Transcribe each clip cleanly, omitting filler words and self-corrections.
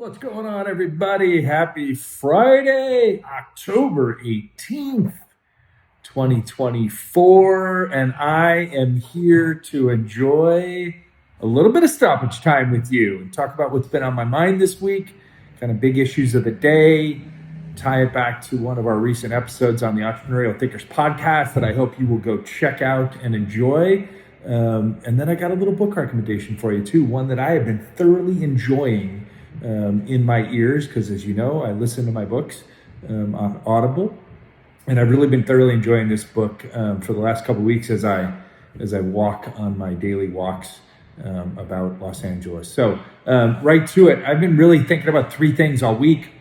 What's going on, everybody? Happy Friday, October 18th, 2024. And I am here to enjoy a little bit of stoppage time with you and talk about what's been on my mind this week, kind of big issues of the day, tie it back to one of our recent episodes on the Entrepreneurial Thinkers podcast that I hope you will go check out and enjoy. And then I got a little book recommendation for you, too, one that I have been thoroughly enjoying in my ears, because as you know, I listen to my books on Audible, and I've really been thoroughly enjoying this book for the last couple of weeks as I walk on my daily walks about Los Angeles. So right to it, I've been really thinking about three things all week.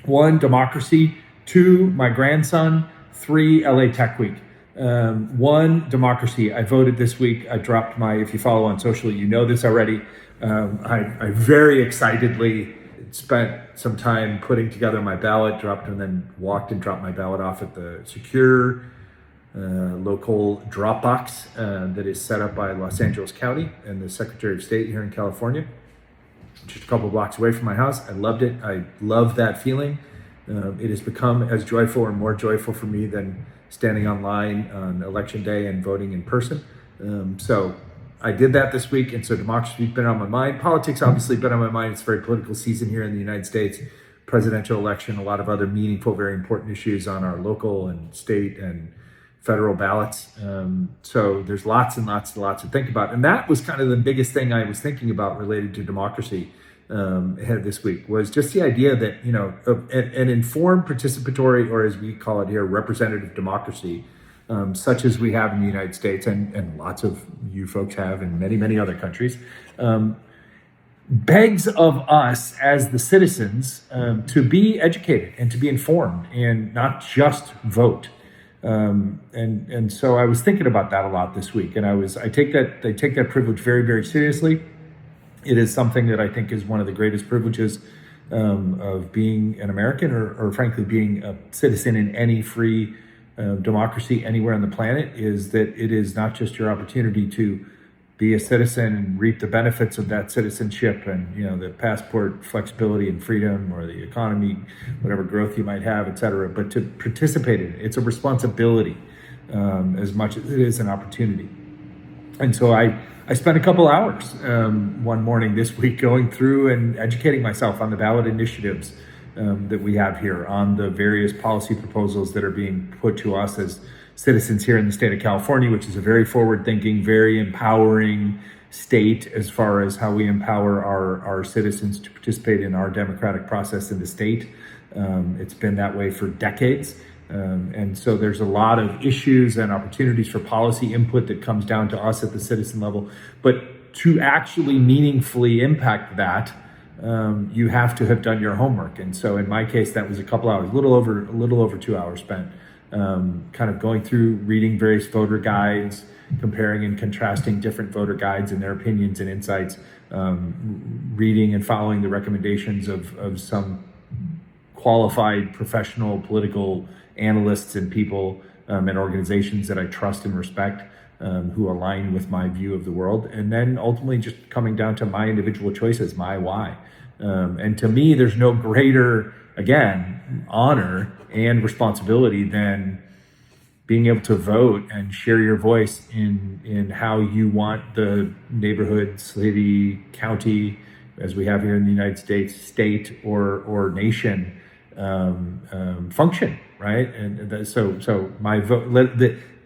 One, democracy. Two, my grandson. Three, LA Tech Week. One, democracy. I voted this week. I dropped if you follow on social, you know this already. I very excitedly spent some time putting together my ballot, and then walked and dropped my ballot off at the secure local drop box that is set up by Los Angeles County and the Secretary of State here in California, just a couple blocks away from my house. I loved it. I love that feeling. It has become as joyful or more joyful for me than standing online on election day and voting in person. So I did that this week, and so democracy has been on my mind. Politics obviously been on my mind. It's a very political season here in the United States. Presidential election, a lot of other meaningful, very important issues on our local and state and federal ballots. So there's lots and lots to think about. And that was kind of the biggest thing I was thinking about related to democracy ahead this week, was just the idea that, an informed, participatory, or as we call it here, representative democracy, such as we have in the United States and lots of you folks have in many, many other countries, begs of us as the citizens to be educated and to be informed and not just vote. And so I was thinking about that a lot this week, and I take that privilege very, very seriously. It is something that I think is one of the greatest privileges of being an American, or frankly being a citizen in any free democracy anywhere on the planet, is that it is not just your opportunity to be a citizen and reap the benefits of that citizenship and the passport flexibility and freedom, or the economy, whatever growth you might have, et cetera, but to participate in it. It's a responsibility as much as it is an opportunity. And so I spent a couple hours one morning this week going through and educating myself on the ballot initiatives that we have here, on the various policy proposals that are being put to us as citizens here in the state of California, which is a very forward-thinking, very empowering state as far as how we empower our citizens to participate in our democratic process in the state. It's been that way for decades. And so there's a lot of issues and opportunities for policy input that comes down to us at the citizen level. But to actually meaningfully impact that, you have to have done your homework. And so in my case, that was a couple hours, a little over 2 hours spent kind of going through, reading various voter guides, comparing and contrasting different voter guides and their opinions and insights, reading and following the recommendations of some qualified professional political analysts and people and organizations that I trust and respect, who align with my view of the world, and then ultimately just coming down to my individual choices, my why. And to me, there's no greater, again, honor and responsibility than being able to vote and share your voice in how you want the neighborhood, city, county, as we have here in the United States, state or nation function, right? And so my vote.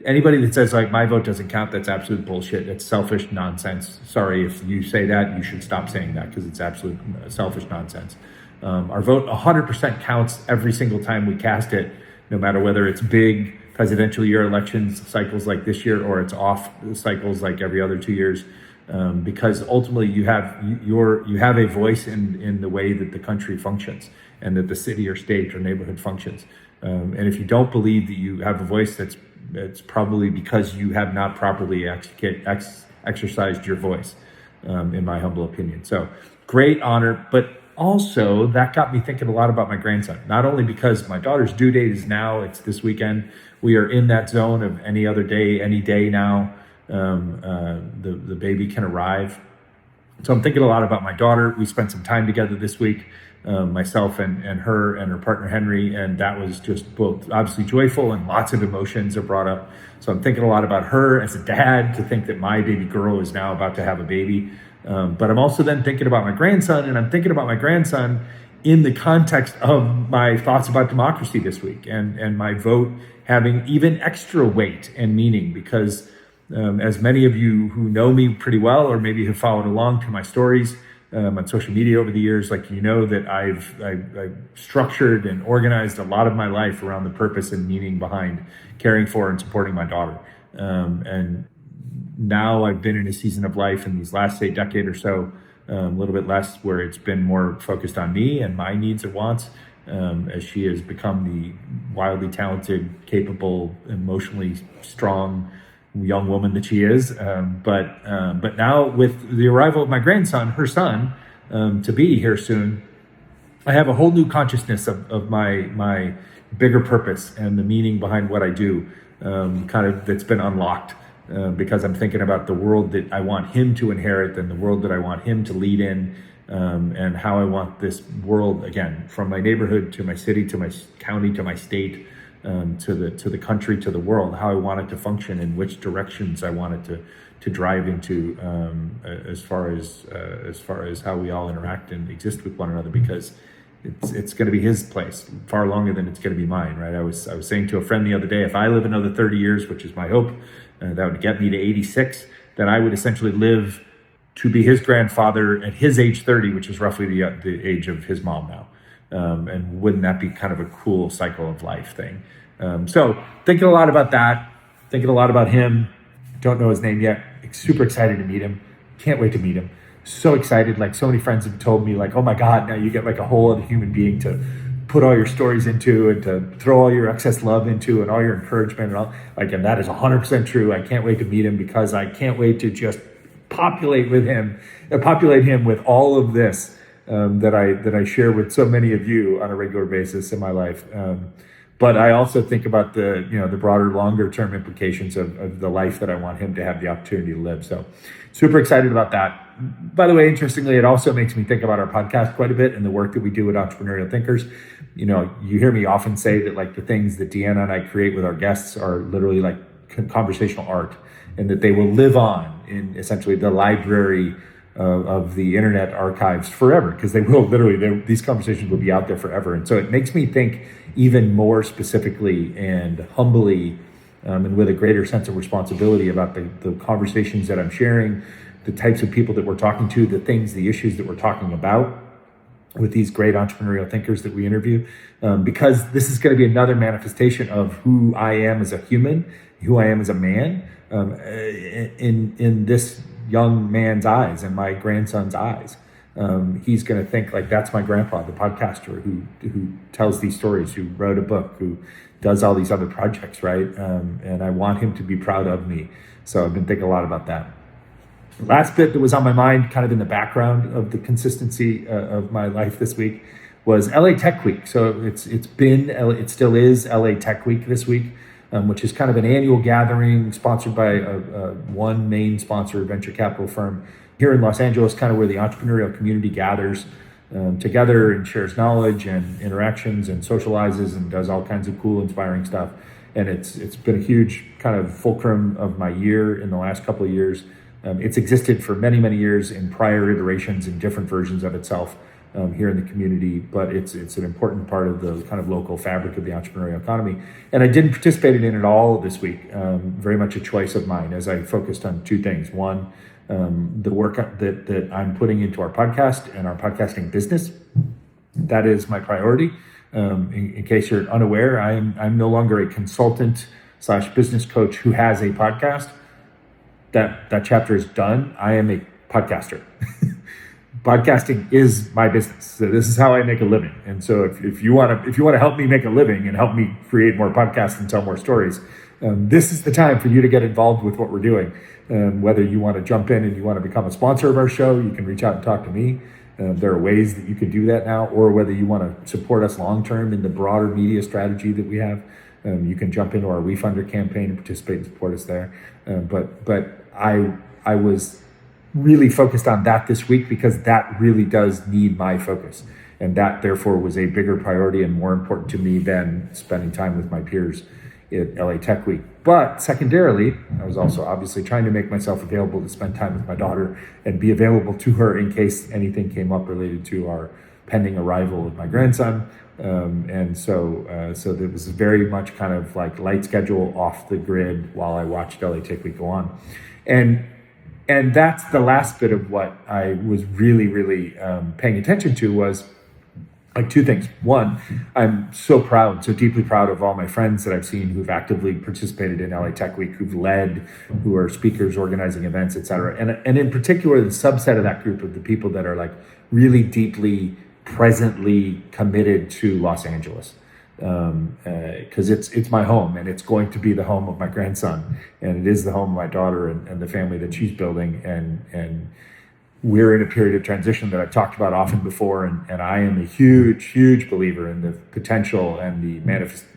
Anybody that says my vote doesn't count, that's absolute bullshit. It's selfish nonsense. Sorry if you say that. You should stop saying that, because it's absolute selfish nonsense. Our vote 100% counts every single time we cast it, no matter whether it's big presidential year elections cycles like this year, or it's off cycles like every other 2 years, because ultimately you have a voice in the way that the country functions and that the city or state or neighborhood functions. And if you don't believe that you have a voice, it's probably because you have not properly exercised your voice, in my humble opinion. So great honor, but also that got me thinking a lot about my grandson, not only because my daughter's due date is now, it's this weekend. We are in that zone of any day now. The baby can arrive. So I'm thinking a lot about my daughter. We spent some time together this week, myself and her partner Henry, and that was just both obviously joyful and lots of emotions are brought up. So I'm thinking a lot about her as a dad, to think that my baby girl is now about to have a baby. But I'm also then thinking about my grandson, and I'm thinking about my grandson in the context of my thoughts about democracy this week, and my vote having even extra weight and meaning, because as many of you who know me pretty well, or maybe have followed along to my stories on social media over the years, like, you know that I've structured and organized a lot of my life around the purpose and meaning behind caring for and supporting my daughter. And now I've been in a season of life in these last, say, decade or so, a little bit less, where it's been more focused on me and my needs and wants, as she has become the wildly talented, capable, emotionally strong young woman that she is. But now, with the arrival of my grandson, her son, to be here soon, I have a whole new consciousness of my bigger purpose and the meaning behind what I do, that's been unlocked. Because I'm thinking about the world that I want him to inherit, and the world that I want him to lead in, and how I want this world, again, from my neighborhood to my city to my county to my state, to the country to the world, how I want it to function and which directions I want it to drive into, as far as how we all interact and exist with one another, because it's going to be his place far longer than it's going to be mine, right? I was saying to a friend the other day, if I live another 30 years, which is my hope, that would get me to 86, then I would essentially live to be his grandfather at his age 30, which is roughly the age of his mom now. And wouldn't that be kind of a cool cycle of life thing? So thinking a lot about that, thinking a lot about him. Don't know his name yet. Super excited to meet him. Can't wait to meet him. So excited. Like, so many friends have told me, like, oh my God, now you get like a whole other human being to put all your stories into, and to throw all your excess love into, and all your encouragement and all. Like, and that is 100% true. I can't wait to meet him, because I can't wait to just populate him with all of this that I share with so many of you on a regular basis in my life. But I also think about the broader, longer term implications of the life that I want him to have the opportunity to live. So super excited about that. By the way, interestingly, it also makes me think about our podcast quite a bit, and the work that we do with Entrepreneurial Thinkers. You hear me often say that, like, the things that Deanna and I create with our guests are literally like conversational art, and that they will live on in essentially the library of the internet archives forever, because they will literally, these conversations will be out there forever. And so it makes me think even more specifically and humbly, and with a greater sense of responsibility about the conversations that I'm sharing, the types of people that we're talking to, the issues that we're talking about with these great entrepreneurial thinkers that we interview, because this is going to be another manifestation of who I am as a human, who I am as a man, in this young man's eyes and my grandson's eyes. He's going to think, like, that's my grandpa, the podcaster who tells these stories, who wrote a book, who does all these other projects, right? And I want him to be proud of me. So I've been thinking a lot about that. Last bit that was on my mind, kind of in the background of the consistency of my life this week, was LA Tech Week. So it still is LA Tech Week this week, which is kind of an annual gathering sponsored by one main sponsor, venture capital firm here in Los Angeles, kind of where the entrepreneurial community gathers together and shares knowledge and interactions and socializes and does all kinds of cool, inspiring stuff. And it's been a huge kind of fulcrum of my year in the last couple of years. It's existed for many, many years in prior iterations and different versions of itself here in the community, but it's an important part of the kind of local fabric of the entrepreneurial economy. And I didn't participate in it all this week, very much a choice of mine, as I focused on two things. One, the work that I'm putting into our podcast and our podcasting business. That is my priority. In case you're unaware, I'm no longer a consultant / business coach who has a podcast. That chapter is done. I am a podcaster. Podcasting is my business. So this is how I make a living. And so if you want to help me make a living and help me create more podcasts and tell more stories, this is the time for you to get involved with what we're doing. Whether you want to jump in and you want to become a sponsor of our show, you can reach out and talk to me. There are ways that you can do that now, or whether you want to support us long-term in the broader media strategy that we have, you can jump into our WeFunder campaign and participate and support us there. But I was really focused on that this week because that really does need my focus. And that therefore was a bigger priority and more important to me than spending time with my peers at LA Tech Week. But secondarily, I was also obviously trying to make myself available to spend time with my daughter and be available to her in case anything came up related to our pending arrival of my grandson. So there was very much kind of like light schedule off the grid while I watched LA Tech Week go on. And that's the last bit of what I was really, really paying attention to was like two things. One, I'm so deeply proud of all my friends that I've seen who've actively participated in LA Tech Week, who've led, who are speakers, organizing events, et cetera. And in particular, the subset of that group of the people that are like really deeply, presently committed to Los Angeles. Because it's my home and it's going to be the home of my grandson and it is the home of my daughter and the family that she's building. And we're in a period of transition that I've talked about often before, and I am a huge, huge believer in the potential and the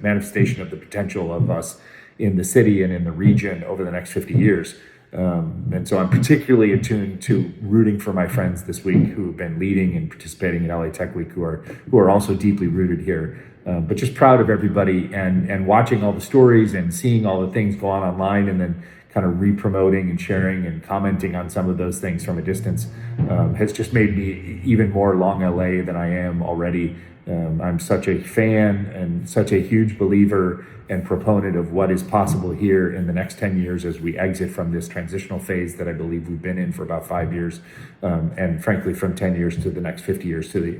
manifestation of the potential of us in the city and in the region over the next 50 years. And so I'm particularly attuned to rooting for my friends this week who have been leading and participating in LA Tech Week, who are also deeply rooted here. But just proud of everybody and watching all the stories and seeing all the things go on online and then kind of re-promoting and sharing and commenting on some of those things from a distance has just made me even more long LA than I am already. I'm such a fan and such a huge believer and proponent of what is possible here in the next 10 years as we exit from this transitional phase that I believe we've been in for about 5 years. And frankly, from 10 years to the next 50 years to the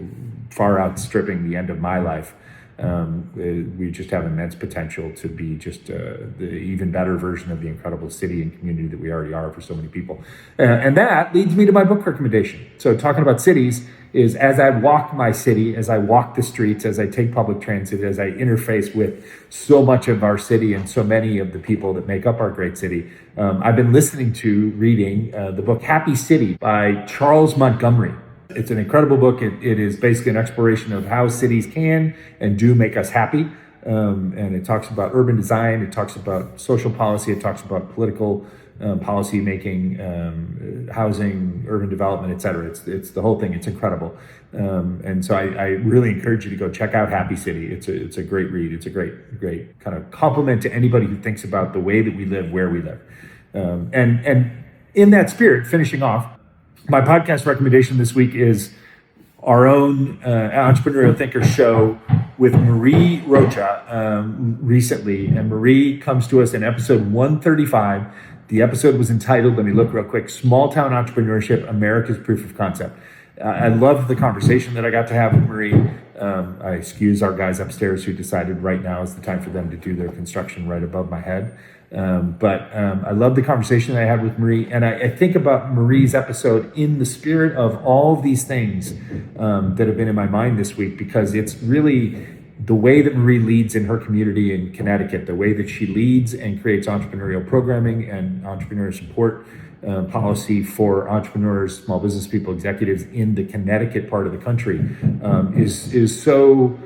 far outstripping the end of my life. We just have immense potential to be just the even better version of the incredible city and community that we already are for so many people. And that leads me to my book recommendation. So talking about cities is as I walk my city, as I walk the streets, as I take public transit, as I interface with so much of our city and so many of the people that make up our great city, I've been reading the book Happy City by Charles Montgomery. It's an incredible book. It is basically an exploration of how cities can and do make us happy. And it talks about urban design. It talks about social policy. It talks about political policy making, housing, urban development, et cetera. It's the whole thing. It's incredible. And so I really encourage you to go check out Happy City. It's a great read. It's a great kind of compliment to anybody who thinks about the way that we live, where we live. And in that spirit, finishing off, my podcast recommendation this week is our own Entrepreneurial Thinker show with Marie Rocha recently. And Marie comes to us in episode 135. The episode was entitled, let me look real quick, Small Town Entrepreneurship, America's Proof of Concept. I love the conversation that I got to have with Marie. I excuse our guys upstairs who decided right now is the time for them to do their construction right above my head. But I love the conversation that I had with Marie. And I think about Marie's episode in the spirit of all of these things that have been in my mind this week, because it's really the way that Marie leads in her community in Connecticut, the way that she leads and creates entrepreneurial programming and entrepreneur support policy for entrepreneurs, small business people, executives in the Connecticut part of the country is so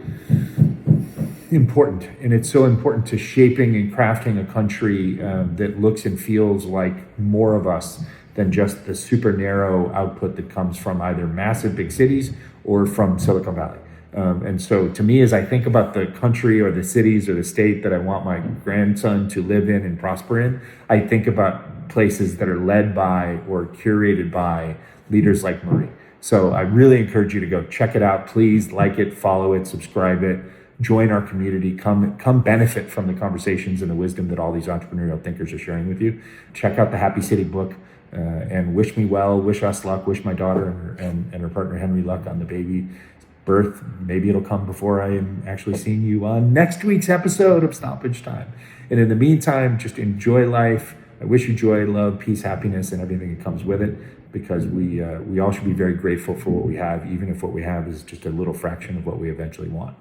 important. And it's so important to shaping and crafting a country that looks and feels like more of us than just the super narrow output that comes from either massive big cities or from Silicon Valley. And so to me, as I think about the country or the cities or the state that I want my grandson to live in and prosper in, I think about places that are led by or curated by leaders like Marie. So I really encourage you to go check it out. Please like it, follow it, subscribe it, join our community, come benefit from the conversations and the wisdom that all these entrepreneurial thinkers are sharing with you. Check out the Happy City book and wish me well, wish us luck, wish my daughter and her partner Henry luck on the baby birth. Maybe it'll come before I am actually seeing you on next week's episode of Stoppage Time. And in the meantime, just enjoy life. I wish you joy, love, peace, happiness, and everything that comes with it, because we all should be very grateful for what we have, even if what we have is just a little fraction of what we eventually want.